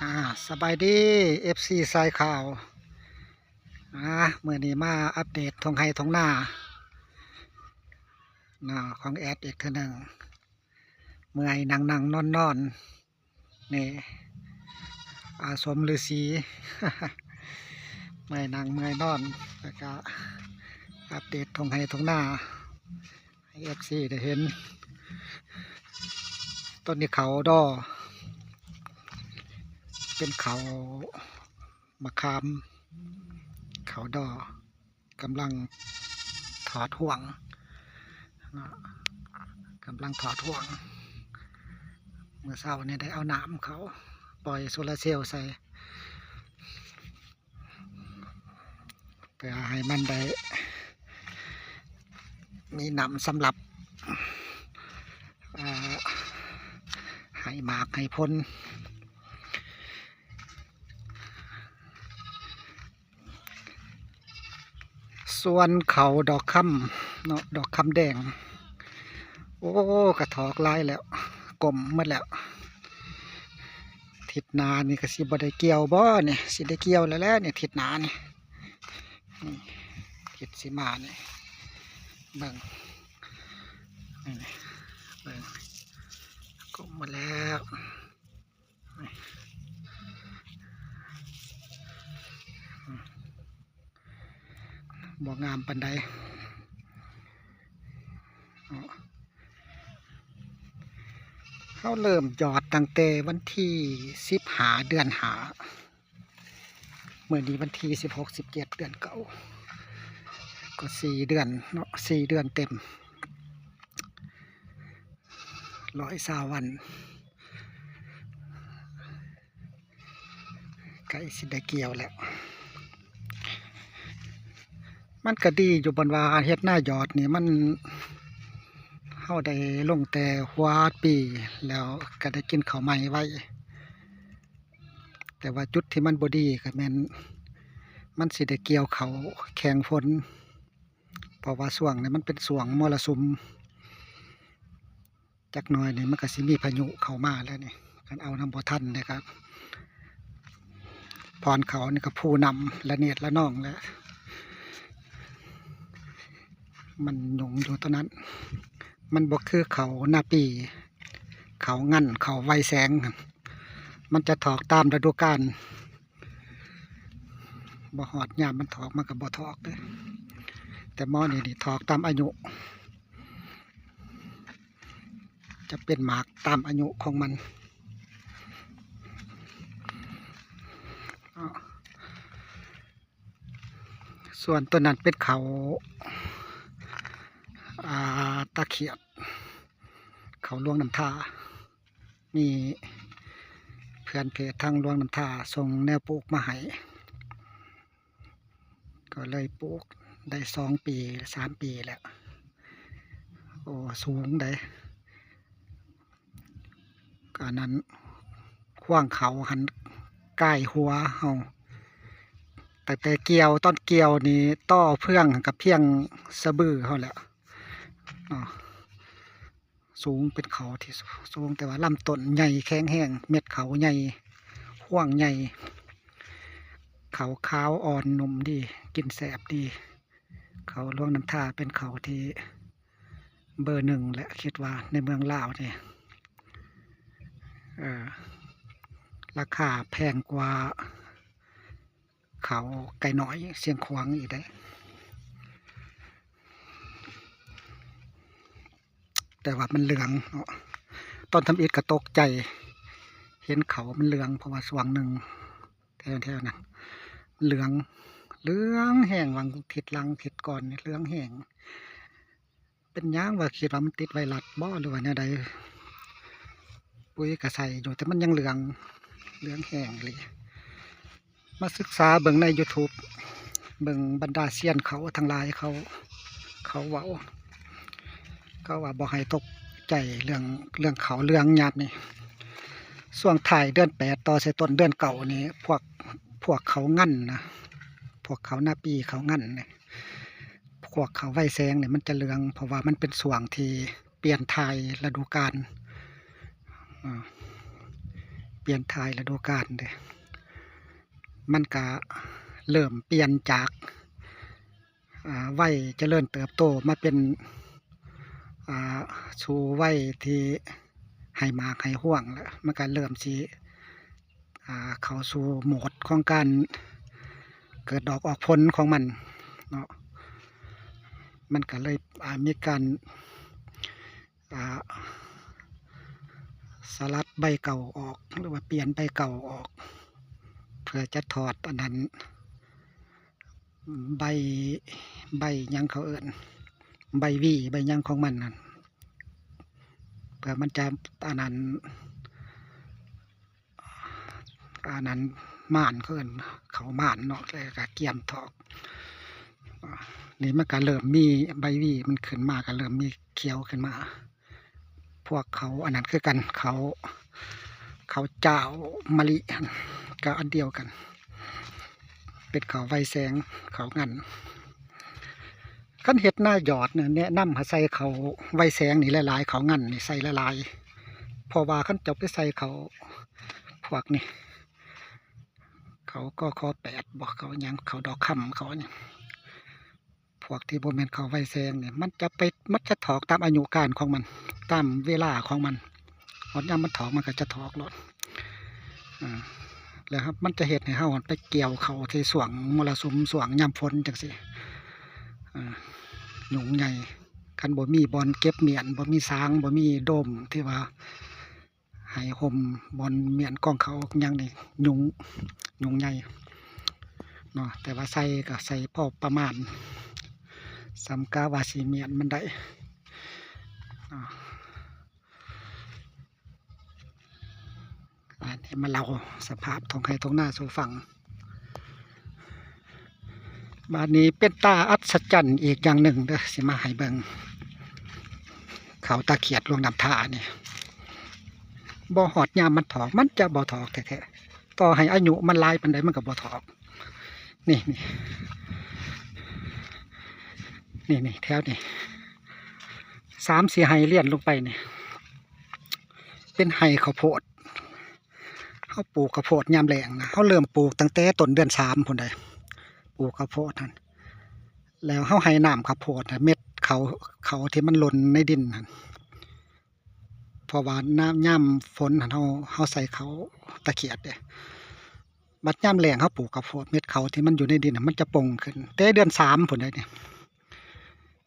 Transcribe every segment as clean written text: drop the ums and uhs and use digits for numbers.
อ่าสบายดีFC สายข่าวเมื่อนี้มาอัปเดตทงไฮทงหน้าของแอดอีกเท่านึงเมื่อยนั่งนอนนี่อาสมฤาษี เมื่อยนั่งเมื่อยนอนแล้วก็อัปเดตทงไฮทงหน้าให้ FC ได้เห็นต้นนี้เขาดอเป็นเขามะขามเขาดอกำลังถอดห่วงกำลังถอดห่วงเมื่อเช้านี้ได้เอาน้ำเขาปล่อยโซลาร์เซลล์ใส่เพื่อให้มันได้มีน้ำสำหรับให้หมากให้พ้นส่วนเขาดอกคำเนาะดอกคำแดงโอ้กระถอกลายแล้วกลมหมดแล้วทิศนานี่ก็สิบ่ได้เกี่ยวบ่เนี่ยสิได้เกี่ยวแล้วเนี่ยทิศนานี่ทิศสีมาเนี่ยเบิ่งเบิ่งกลมหมดแล้วบ่งามปานใดเขาเริ่มหยอดตั้งแต่วันที่15เดือนหาเมื่อนี้วันที่16 17เดือนเก่าก็4 เดือนเนาะ4 เดือนเต็ม120 วันใกล้สิได้เกี่ยวแล้วมันก็ดีอยู่บนว่าเฮ็ดหน้าหยอดนี่มันเฮาได้ลงแต่หัวปีแล้วก็ได้กินข้าวใหม่ไว้แต่ว่าจุดที่มันบ่ดีก็แม่นมันสิได้เกี่ยวเขาแข่งฝนเพราะว่าช่วงนี้มันเป็นช่วงมรสุมจักหน่อยนี่มันก็สิมีพายุเข้ามาแล้วนี่คันเอาน้ำบ่ทันนะครับพรเขานี่ก็ผู้นำละเนียดละน้องแล้วมันหยงอยู่ตอนนั้นมันบ่คือเขาหน้าปีเขางั้นเขาไวแสงมันจะถอกตามฤดูกาลบ่หอดยามมันถอกมันก็บ่ถอกเด้อแต่หม้อนี่ถอกตามอายุจะเป็นหมากตามอายุของมันส่วนตัวนั้นเป็นเขาตะเขียดเขาลวงน้ำท่ามีเพื่อนเพจทางลวงน้ำท่าส่งแนวปลูกมาให้ก็เลยปลูกได้2 ปี3 ปีแล้วโอ้สูงได้ก็นั้นขว้างเขาหันใกล้หัวเฮาแต่เกี่ยวต้นเกี่ยวนี่ต่อเพื่องกับเพียงสะบือเขาแหละสูงเป็นเขาที่สูงแต่ว่าลำต้นใหญ่แข็งแห้งเม็ดเขาใหญ่ห่วงใหญ่เขาขาวอ่อนนุ่มดีกินแสบดีเขาหลวงน้ำท่าเป็นเขาที่เบอร์ 1และคิดว่าในเมืองลาวเนี่ยราคาแพงกว่าเขาไก่น้อยเสียงขวางอีกได้แต่ว่ามันเหลืองตอนทำอิฐก็ตกใจเห็นเขามันเหลืองเพราะว่าสว่างหนึ่งแถวนั้นเหลืองแห้งวังทิศหลังทิศก่อนเหลืองแห้งเป็นย่างว่าคิดว่ามันติดไวรัสบ่หรือว่าเนี่ยใดปุ๋ยกระใสอยู่แต่มันยังเหลืองแห้งเลยมาศึกษาเบิ่งใน YouTube เบิ่งบรรดาเซียนเขาทั้งหลายเขาเว้าก็ว่าบ่ให้ตกใจเรื่องเขาเรื่องหยาบนี่ช่วงถ่ายเดือน8ต่อใส่ต้นเดือนเก่านี่พวกเขางั้นนะพวกเขาหน้าปีเขางั้นเนี่ยพวกเขาไวแสงเนี่ยมันจะเหลืองเพราะว่ามันเป็นช่วงที่เปลี่ยนถ่ายฤดูกาล เปลี่ยนถ่ายฤดูกาลเด้มันก็เริ่มเปลี่ยนจากวัยเจริญเติบโตมาเป็นสู่วัยที่ให้หมากให้ห่วงแล้วมันก็เริ่มสิเข้าสู่โหมดของการเกิดดอกออกผลของมันเนาะมันก็เลยมีการสลัดใบเก่าออกหรือว่าเปลี่ยนใบเก่าออกเพื่อจะถอดอันนั้นใบยังเขาเอิ้นใบวีใบยังของมันนั่นเพื่อมันจะอันนั้นม่านเขาเอิ้นเขาม่านเนาะแล้วก็เกี่ยมถอกนี่มันก็เริ่มมีใบวีมันขึ้นมาก็เริ่มมีเขียวขึ้นมาพวกเขาอันนั้นคือกันเขาเจ้ามะลิก็อันเดียวกันเป็นเขาไวแสงเขางันขั้นเห็ดหน้าหยอดเนี่ยแนะนำให้ใส่เขาไวแสงนี่หลายๆเขางันนี่ใส่หลายๆเพราะว่าขั้นจะไปใส่เขาพวกนี่เขาก็ข้อ8บอกเขายังเขาดอกคำเขาเนี่ยพวกที่โบแมนเขาไวแสงเนี่ยมันจะถอกตามอายุการของมันตามเวลาของมันหดยามมันถอกมันก็จะถอกหลดแล้วครับมันจะเห็ดให้เฮาไปเกี่ยวเขาที่สวงมรสุมสวงยามฝนจังสิหยุงใหญ่คันบ่มีบอลเก็บเมียนบ่มีสางบ่มีโดมที่ว่าให้ห่มบอลเมียนกองเขายังนี่หยุงใหญ่เนาะแต่ว่าใส่ก็ใส่พอประมาณสำกาวาสีเมียนมันได้นี่มาเล่าสภาพท้องไร่ท้องนาสู่ฟังบ้านนี้เป็นตาอัศจรรย์อีกอย่างหนึ่งเด้อสิมาให้เบิ่งเขาตาเขียดลวงน้ำท่านี่บ่หอดยามมันถอกมันจะบ่ถอกแท้ๆต่อให้อายุมันลายปานใดมันก็บ่ถอกนี่แถวนี่3-4 ไห่เลี่ยนลงไปนี่เป็นไห่ข้าวโพดเขาปลูกข้าวโพดยามแล้งนะเขาเริ่มปลูกตั้งแต่ต้นเดือน3พุ่นใดปลูกข้าวโพดนั่นแล้วเขาให้น้ำข้าวโพดเม็ดเขาที่มันหล่นในดินนั่นเพราะว่าน้ำย่ำฝนเขาใส่เขาตะเขียดเนี่ยบัดย่ำแล้งเขาปลูกข้าวโพดเม็ดเขาที่มันอยู่ในดินมันจะป่งขึ้นแต่เดือน3พุ่นใดเนี่ย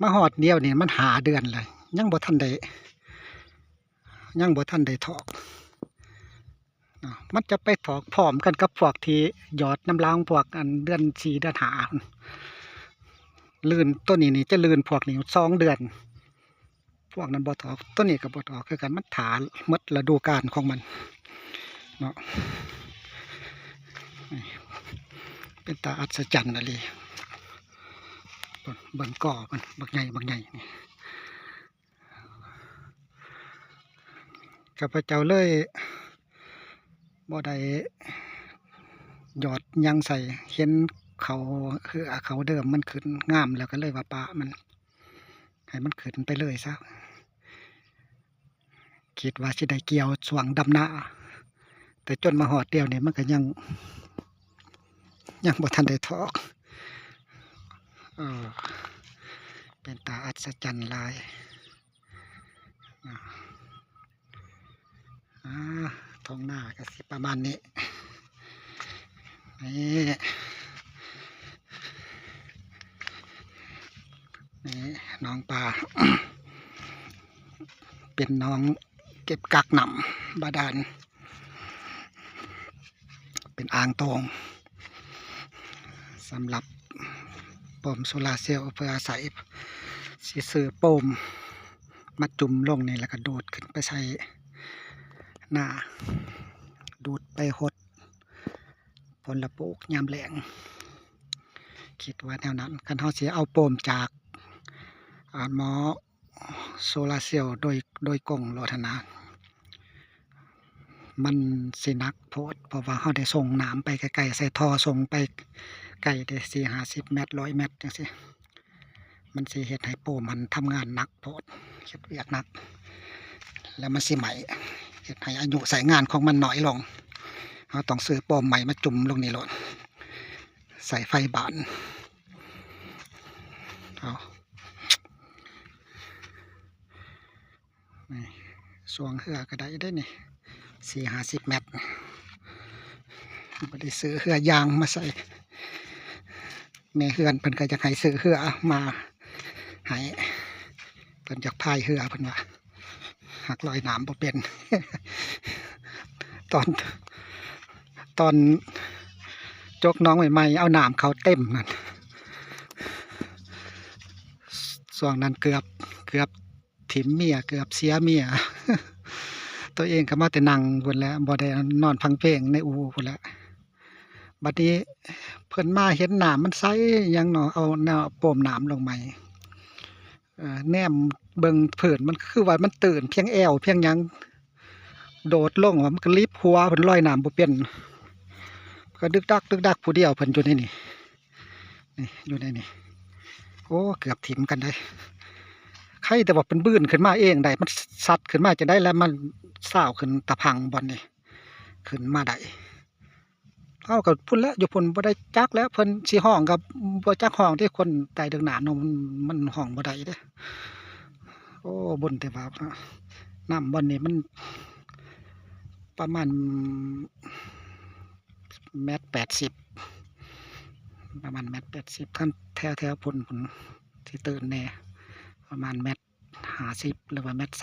มาหอดเดียวนี่มันหาเดือนเลยยังบ่ทันได้ถอกมันจะไปถอกพร้อมกันกับพวกที่หยอดน้ำล้างพวกอันเดือน4เดือน5ลื่นต้นนี้จะลื่นพวกนี้2 เดือนพวกนั้นบ่ถอกต้นนี้ก็บ่ถอกคือกันมันถาหมดฤดูกาลของมันเนาะเป็นตาอัศจรรย์อะไรบังก่อมันบักใหญ่นี่ข้าพเจ้าเลยบ่ได้หยอดยังใส่เห็นเขาเดิมมันขึ้นงามแล้วก็เลยว่าปะมันให้มันขึ้นไปเลยซะคิดว่าสิได้เกี่ยวสวงดำนาแต่จนมาหอดเดียวเนี่ยมันก็ยังบ่ทันได้ถอกเป็นตาอัศจรรย์หลายท้องหน้าก็สิประมาณนี้นี่น้องปลา เป็นน้องเก็บกักน้ำบาดาลเป็นอ่างตรงสำหรับปมโซลาเซลล์เพื่ออาศัยซื้อโปมมาจุ่มลงนี่แล้วก็ดูดขึ้นไปใส่หน้าดูดไปหดผลปลูกยามแล้งคิดว่าแนวนั้นคันเฮาสิเอาโปมจากหมอโซลาเซลล์โดยกงโลธนามันสินักโพดเพราะว่าเฮาได้ส่งน้ำไปไกลๆใส่ท่อส่งไปไกลได้40-50 เมตร100 เมตรจังซี่มันสิเฮ็ดให้โปมมันทำงานหนักโพดเฮ็ดเวียกหนักแล้วมันสิไหมเฮ็ดให้อายุใช้งานของมันน้อยลง เราต้องซื้อปอมใหม่มาจุ่มลงนี่โลดใส่ไฟบานเอานี่สวงเหือก็ได้ได้นี่40-50 เมตรไม่ได้ซื้อเหือยางมาใส่แม่เหือนเพิ่นก็จะให้ซื้อเหือมาให้เพิ่นอยากพายเหือเพิ่นว่าหักลอยน้ำบ่เป็น ตอนจกน้องใหม่ๆเอาน้ำเขาเต็มนั่นส่วงนั้นเกือบถิ่มเมียเกือบเสียเมีย ตัวเองก็มาแต่นั่งพุ่นแล้วบ่ได้นอนฟังเพลงในอู่พุ่นแล้วบัดนี้เพิ่นมาเห็นน้ำมันใสหยังเนาะเอาแนวโปมน้ำลงใหม่แนมเบิ่งเพิ่นมันคือว่ามันตื่นเพียงแอวเพียงหยังโดดลงว่ามันก็รีบหัวเพิ่นลอยน้ำบ่เป็นก็ดึกดักผู้เดียวเพิ่นอยู่ในนี่อยู่ในนี่โอ้เกือบถิ่มกันได้ใครแต่ว่าเป็นบื้นขึ้นมาเองได้มันสัตว์ขึ้นมาจะได้แล้วมันสาวขึ้นตะพังบอลนี่ขึ้นมาได้เอากับพุ่นแล้วอยู่พุ่นบ่ได้จักแล้วเพิ่นสิห้องกับบ่จักห้องที่คนใต้ดึกหนาเนาะมันห้องบ่ได้เด้โอ้บนแต่ว่าน้ำบอลนี่มันประมาณ1.80 เมตรประมาณ1.80 เมตรขั้นแถวพุ่นที่ตื่นแน่ประมาณ1.50 เมตรหรือว่า1.20 เมตร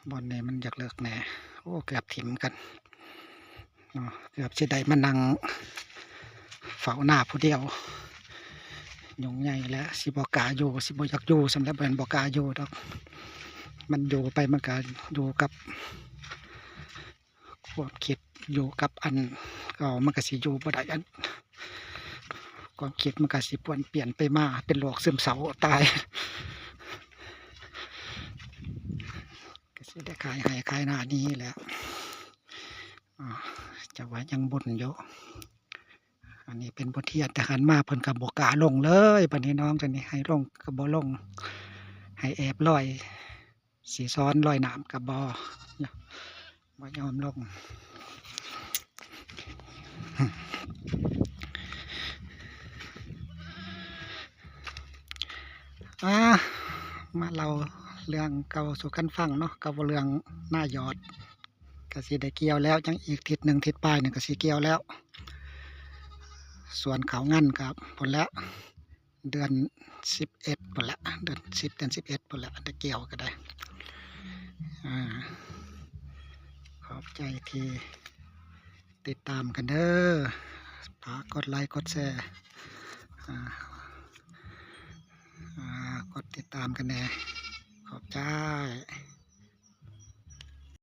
บอลนี่มันอยากเลิกแน่โอ้เกือบถิ่มกันเกือบสิได้มานั่งเฝ้าหน้าผู้เดียวยุ่งใหญ่แล้วสิบ่กล้าอยู่สิบ่อยากอยู่สำหรับเพิ่นบ่กล้าอยู่ดอกมันอยู่ไปมันก็อยู่กับความคิดอยู่กับอันก็มันก็สิอยู่บ่ได้อันความคิดมันก็สิเปลี่ยนไปมาเป็นโรคซึมเศร้าตายก็สิได้ขายให้ขายหน้านี้แหล้วจะว่ายังบ่นอยู่อันนี้เป็นบทเรียนแต่หันมาเพิ่นก็บ่กล้าลงเลยบัดนี้น้องจังนี้ให้ลงก็บ่ลงให้แอบลอยสิซ้อนลอยน้ำก็บ่ยอมลงมาเล่าเรื่องเก่าสู่กันฟังเนาะกับเรื่องหน้ายอดก็สิได้เกี่ยวแล้วจังอีกทิศหนึ่งทิศปลายหนึ่งก็สิเกี่ยวแล้วส่วนเขางั้นครับผลละเดือน11ผลละเดือน10เดือน11ผลละได้เกี่ยวก็ได้ขอบใจที่ติดตามกันเด้อฝากกดไลค์กดแชร์กดติดตามกันแน่ขอบใจ